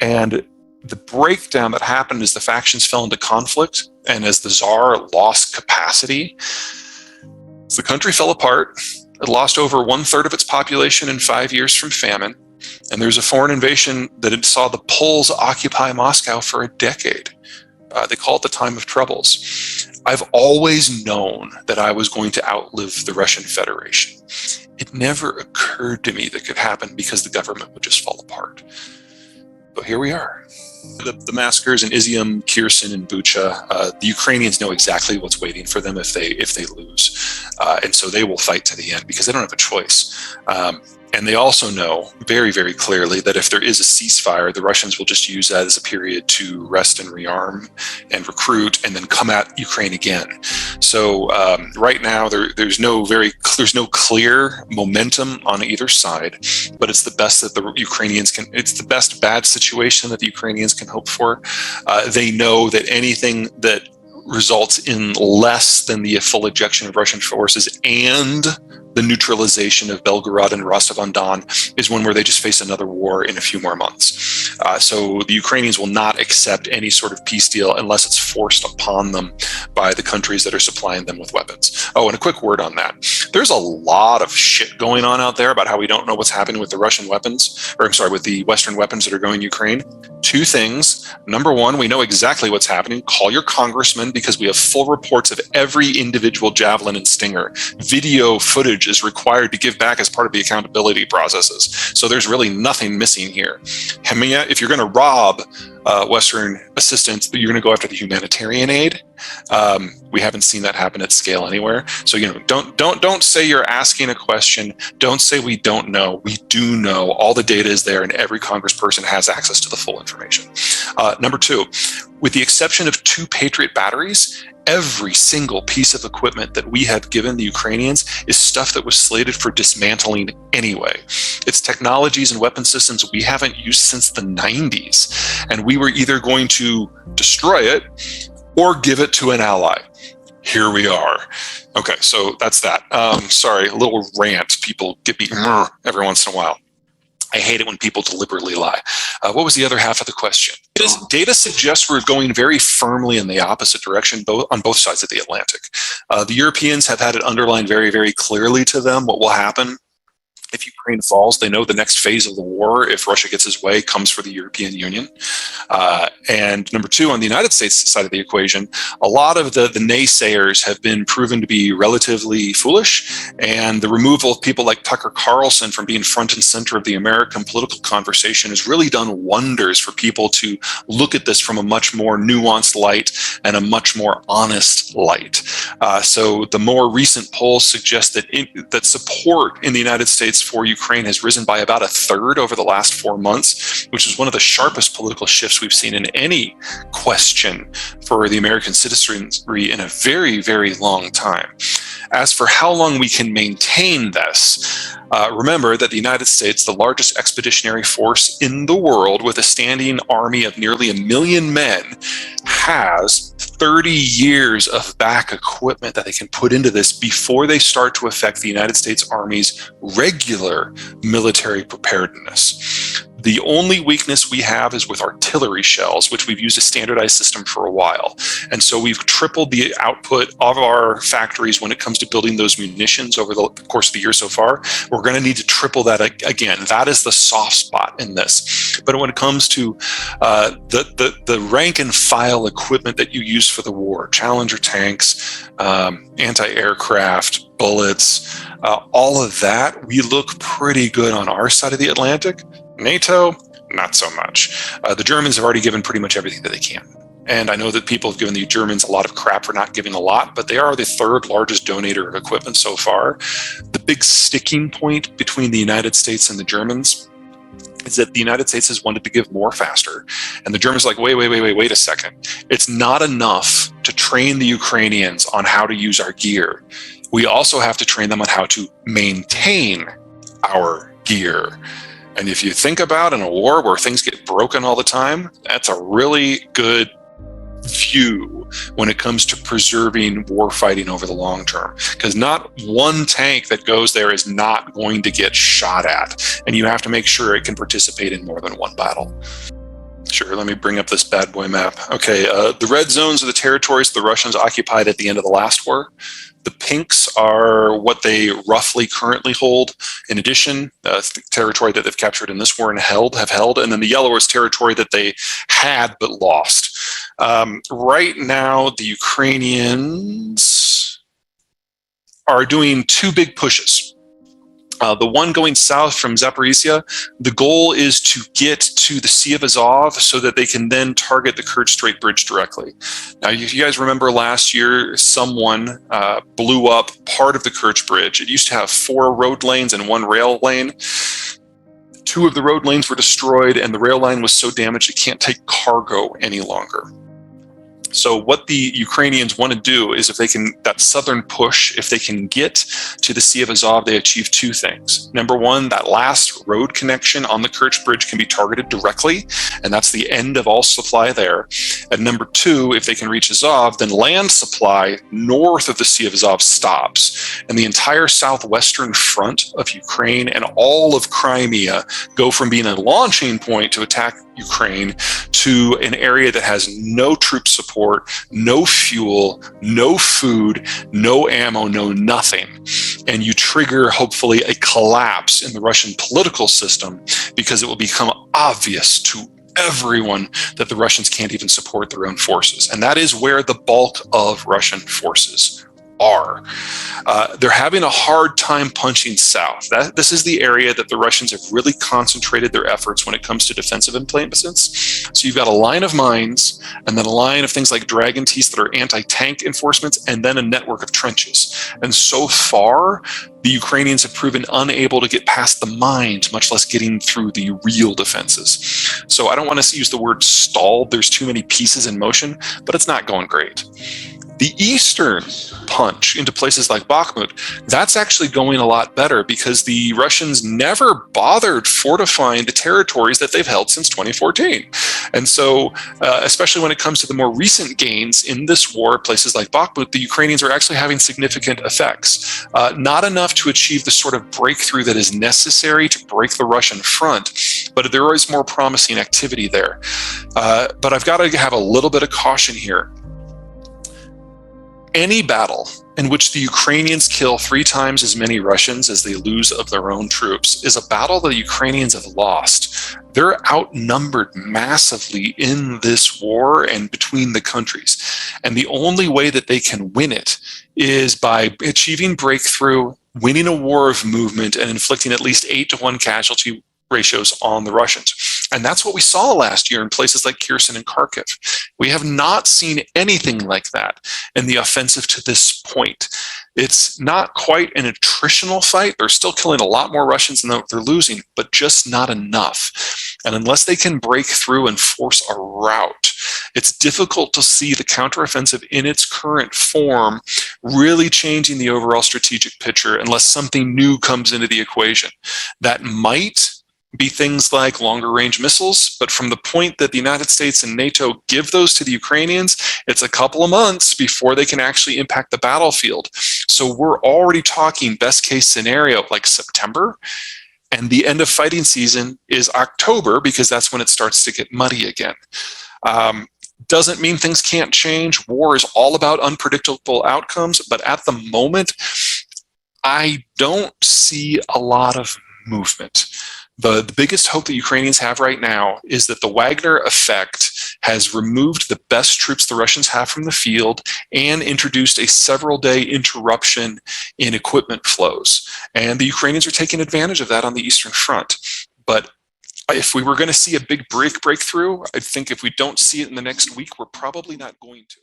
And the breakdown that happened as the factions fell into conflict and as the Tsar lost capacity, the country fell apart. It lost over 1/3 of its population in 5 years from famine. And there's a foreign invasion that it saw the Poles occupy Moscow for a decade. They call it the Time of Troubles. I've always known that I was going to outlive the Russian Federation. It never occurred to me that could happen because the government would just fall apart. But here we are. The massacres in Izium, Kherson, and Bucha, the Ukrainians know exactly what's waiting for them if they lose. And so they will fight to the end because they don't have a choice. And they also know very, very clearly that if there is a ceasefire, the Russians will just use that as a period to rest and rearm and recruit and then come at Ukraine again. So right now, there's no clear momentum on either side, but it's the best that the Ukrainians can, it's the best bad situation that the Ukrainians can hope for. They know that anything that results in less than the full ejection of Russian forces and the neutralization of Belgorod and Rostov-on-Don is one where they just face another war in a few more months. So the Ukrainians will not accept any sort of peace deal unless it's forced upon them by the countries that are supplying them with weapons. Oh, and a quick word on that. There's a lot of shit going on out there about how we don't know what's happening with the Russian weapons, or I'm sorry, with the Western weapons that are going to Ukraine. Two things. Number one, we know exactly what's happening. Call your congressman because we have full reports of every individual Javelin and Stinger. Video footage is required to give back as part of the accountability processes. So there's really nothing missing here. If you're going to rob Western assistance, you're going to go after the humanitarian aid. We haven't seen that happen at scale anywhere. So don't say you're asking a question. Don't say we don't know. We do know. All the data is there, and every congressperson has access to the full information. Number two, with the exception of 2 Patriot batteries, every single piece of equipment that we have given the Ukrainians is stuff that was slated for dismantling anyway. It's technologies and weapon systems we haven't used since the 90s. And we were either going to destroy it or give it to an ally. Here we are. Okay, so that's that. Sorry, a little rant. People get me every once in a while. I hate it when people deliberately lie. What was the other half of the question? Data suggests we're going very firmly in the opposite direction, on both sides of the Atlantic. The Europeans have had it underlined very, very clearly to them what will happen if Ukraine falls. They know the next phase of the war, if Russia gets his way, comes for the European Union. And number two, on the United States side of the equation, a lot of the naysayers have been proven to be relatively foolish, and the removal of people like Tucker Carlson from being front and center of the American political conversation has really done wonders for people to look at this from a much more nuanced light and a much more honest light. So the more recent polls suggest that support in the United States for Ukraine has risen by about 1/3 over the last 4 months, which is one of the sharpest political shifts we've seen in any question for the American citizenry in a very, very long time. As for how long we can maintain this, remember that the United States, the largest expeditionary force in the world with a standing army of nearly 1 million men, has 30 years of back equipment that they can put into this before they start to affect the United States Army's regular military preparedness. The only weakness we have is with artillery shells, which we've used a standardized system for a while. And so we've tripled the output of our factories when it comes to building those munitions over the course of the year so far. We're going to need to triple that again. That is the soft spot in this. But when it comes to the rank and file equipment that you use for the war, Challenger tanks, anti-aircraft, bullets, all of that, we look pretty good on our side of the Atlantic. NATO, not so much. The Germans have already given pretty much everything that they can. And I know that people have given the Germans a lot of crap for not giving a lot, but they are the 3rd largest donator of equipment so far. The big sticking point between the United States and the Germans is that the United States has wanted to give more faster. And the Germans are like, wait a second. It's not enough to train the Ukrainians on how to use our gear. We also have to train them on how to maintain our gear. And if you think about in a war where things get broken all the time, that's a really good view when it comes to preserving war fighting over the long term. Because not one tank that goes there is not going to get shot at. And you have to make sure it can participate in more than one battle. Sure, let me bring up this bad boy map. Okay, the red zones are the territories the Russians occupied at the end of the last war. The pinks are what they roughly currently hold. In addition, the territory that they've captured in this war and have held. And then the yellow is territory that they had but lost. Right now, the Ukrainians are doing two big pushes. The one going south from Zaporizhia, the goal is to get to the Sea of Azov so that they can then target the Kerch Strait Bridge directly. Now, if you guys remember last year, someone blew up part of the Kerch Bridge. It used to have 4 road lanes and 1 rail lane. 2 of the road lanes were destroyed, and the rail line was so damaged it can't take cargo any longer. So what the Ukrainians want to do is, if they can, that southern push, if they can get to the Sea of Azov, they achieve 2 things. Number one, that last road connection on the Kerch Bridge can be targeted directly, and that's the end of all supply there. And number 2, if they can reach Azov, then land supply north of the Sea of Azov stops, and the entire southwestern front of Ukraine and all of Crimea go from being a launching point to attack Ukraine to an area that has no troop support, no fuel, no food, no ammo, no nothing. And you trigger, hopefully, a collapse in the Russian political system, because it will become obvious to everyone that the Russians can't even support their own forces. And that is where the bulk of Russian forces are. They're having a hard time punching south. This is the area that the Russians have really concentrated their efforts when it comes to defensive emplacements. So you've got a line of mines, and then a line of things like Dragon Teeth that are anti-tank enforcements, and then a network of trenches. And so far, the Ukrainians have proven unable to get past the mines, much less getting through the real defenses. So I don't want to use the word stalled. There's too many pieces in motion, but it's not going great. The eastern punch into places like Bakhmut, that's actually going a lot better, because the Russians never bothered fortifying the territories that they've held since 2014. And so, especially when it comes to the more recent gains in this war, places like Bakhmut, the Ukrainians are actually having significant effects. Not enough to achieve the sort of breakthrough that is necessary to break the Russian front, but there is more promising activity there. But I've got to have a little bit of caution here. Any battle in which the Ukrainians kill 3 times as many Russians as they lose of their own troops is a battle that the Ukrainians have lost. They're outnumbered massively in this war and between the countries. And the only way that they can win it is by achieving breakthrough, winning a war of movement, and inflicting at least 8-to-1 casualty ratios on the Russians. And that's what we saw last year in places like Kherson and Kharkiv. We have not seen anything like that in the offensive to this point. It's not quite an attritional fight. They're still killing a lot more Russians than they're losing, but just not enough. And unless they can break through and force a rout, it's difficult to see the counteroffensive in its current form really changing the overall strategic picture unless something new comes into the equation. That might be things like longer range missiles, but from the point that the United States and NATO give those to the Ukrainians, it's a couple of months before they can actually impact the battlefield. So we're already talking best case scenario like September, and the end of fighting season is October, because that's when it starts to get muddy again. Doesn't mean things can't change. War is all about unpredictable outcomes, but at the moment, I don't see a lot of movement. The biggest hope that Ukrainians have right now is that the Wagner effect has removed the best troops the Russians have from the field and introduced a several-day interruption in equipment flows. And the Ukrainians are taking advantage of that on the Eastern Front. But if we were going to see a big breakthrough, I think if we don't see it in the next week, we're probably not going to.